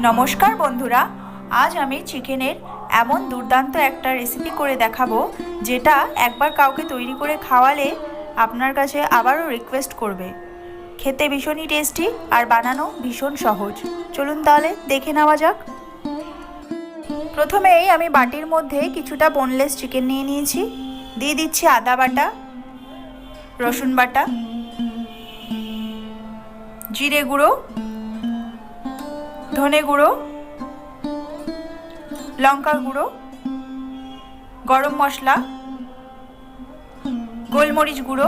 নমস্কার বন্ধুরা, আজ আমি চিকেনের এমন দুর্দান্ত একটা রেসিপি করে দেখাবো যেটা একবার কাউকে তৈরি করে খাওয়ালে আপনার কাছে আবারও রিকোয়েস্ট করবে। খেতে ভীষণই টেস্টি আর বানানো ভীষণ সহজ। চলুন তাহলে দেখে নেওয়া যাক। প্রথমেই আমি বাটির মধ্যে কিছুটা বোনলেস চিকেন নিয়ে নিয়েছি। দিয়ে দিচ্ছি আদা বাটা, রসুন বাটা, জিরে গুঁড়ো, ধনে গুঁড়ো, লঙ্কার গুঁড়ো, গরম মশলা, গোলমরিচ গুঁড়ো,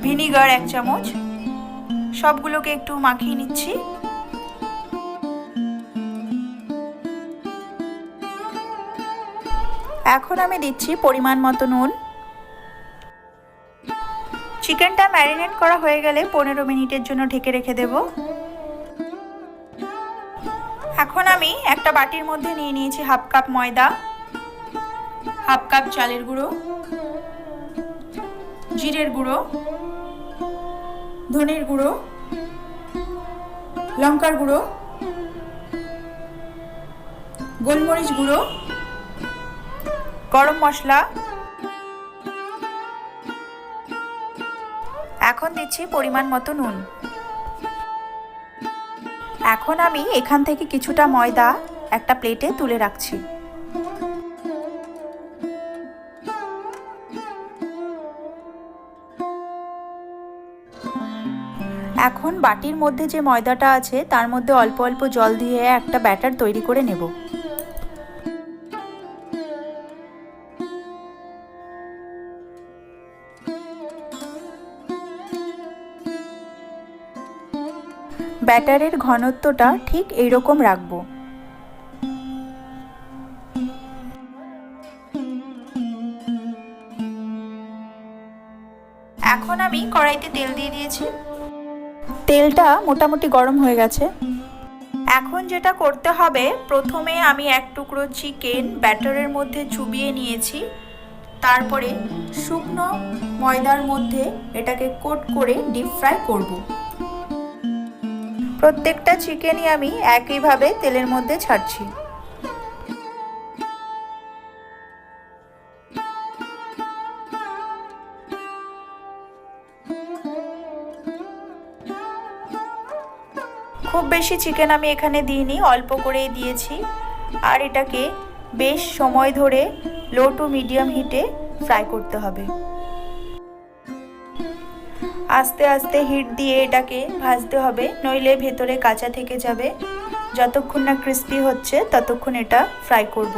ভিনিগার 1 চামচ। সবগুলোকে একটু মাখিয়ে নিচ্ছি। এখন আমি দিচ্ছি পরিমাণ মতো নুন। চিকেনটা ম্যারিনেট করা হয়ে গেলে 15 মিনিটের জন্য ঢেকে রেখে দেব। এখন আমি একটা বাটির মধ্যে নিয়ে নিয়েছি হাফ কাপ ময়দা, হাফ কাপ চালের গুঁড়ো, জিরের গুঁড়ো, ধনের গুঁড়ো, লঙ্কার গুঁড়ো, গোলমরিচ গুঁড়ো, গরম মশলা। এখন দিচ্ছি পরিমাণ মতো নুন। এখন আমি এখান থেকে কিছুটা ময়দা একটা প্লেটে তুলে রাখছি। এখন বাটির মধ্যে যে ময়দাটা আছে তার মধ্যে অল্প অল্প জল দিয়ে একটা ব্যাটার তৈরি করে নেব। ব্যাটারের ঘনত্বটা ঠিক এইরকম রাখবো। এখন আমি কড়াইতে তেল দিয়ে দিয়েছি। তেলটা মোটামুটি গরম হয়ে গেছে। এখন যেটা করতে হবে, প্রথমে আমি এক টুকরো চিকেন ব্যাটারের মধ্যে চুবিয়ে নিয়েছি। তারপরে শুকনো ময়দার মধ্যে এটাকে কোট করে ডিপ ফ্রাই করব। প্রত্যেকটা চিকেনই আমি একইভাবে তেলের মধ্যে ছাড়ছি। খুব বেশি চিকেন আমি এখানে দিইনি, অল্প করেই দিয়েছি। আর এটাকে বেশ সময় ধরে লো টু মিডিয়াম হিটে ফ্রাই করতে হবে। আস্তে আস্তে হিট দিয়ে এটাকে ভাজতে হবে, নইলে ভেতরে কাঁচা থেকে যাবে। যতক্ষণ না ক্রিস্পি হচ্ছে ততক্ষণ এটা ফ্রাই করব।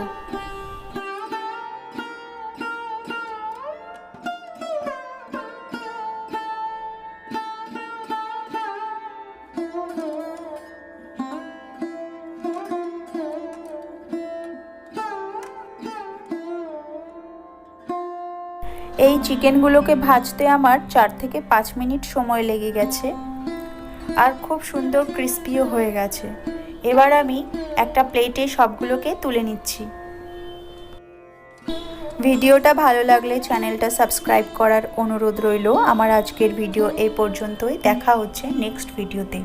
এই চিকেনগুলোকে ভাজতে আমার 4 থেকে 5 মিনিট সময় লেগে গেছে আর খুব সুন্দর ক্রিস্পিও হয়ে গেছে। এবার আমি একটা প্লেটে সবগুলোকে তুলে নিচ্ছি। ভিডিওটা ভালো লাগলে চ্যানেলটা সাবস্ক্রাইব করার অনুরোধ রইল। আমার আজকের ভিডিও এই পর্যন্তই। দেখা হচ্ছে নেক্সট ভিডিওতে।